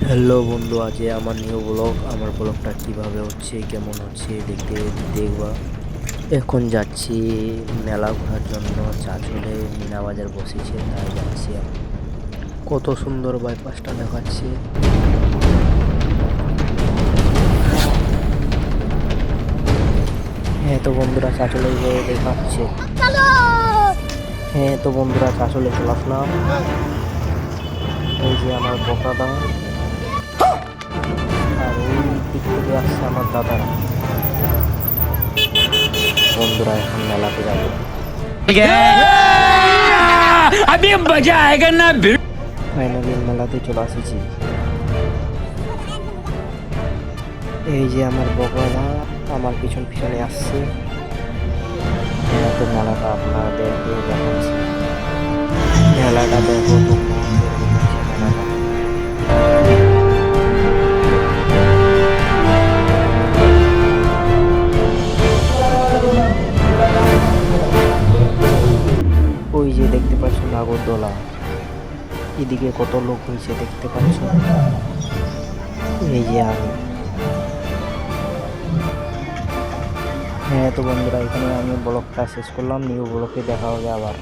Hello বন্ধু, আজ আমার নিউ ব্লগ। আমার ব্লগটা কিভাবে হচ্ছে, কেমন হচ্ছে দেখতে দেখবা। এখন যাচ্ছি মেলা ঘোরার জন্য। চাঁচলে মিনা বাজার বসেছে, তাই যাচ্ছি আমি। কত সুন্দর বাইপাসটা দেখাচ্ছে। হ্যাঁ তো বন্ধুরা, চাঁচলে গিয়ে দেখাচ্ছে। হ্যাঁ তো বন্ধুরা, চাঁচলে চলে আসলাম। এই যে আমার বকাদা, আর ওই দিক থেকে আসছে আমার দাদারা। বন্ধুরা, এখন মেলাতে যাবো। अभी मजा आएगा ना। ফাইনালি মেলাতে চলে আসেছি। এই যে আমার বকরা আমার পিছন পিছনে আসছে। তো মেলাটা আপনাদেরকে দেখাচ্ছি। মেলাটা দেখো তোমরা, এরকম হচ্ছে মেলাটা। ওই যে দেখতে পাচ্ছ নাগরদোলা, এদিকে কত লোক হয়েছে দেখতে পাচ্ছ। এই যে আমি। হ্যাঁ তো বন্ধুরা, এখানে আমি ব্লগটা শেষ করলাম। নিউ ব্লগে দেখা হবে আবার।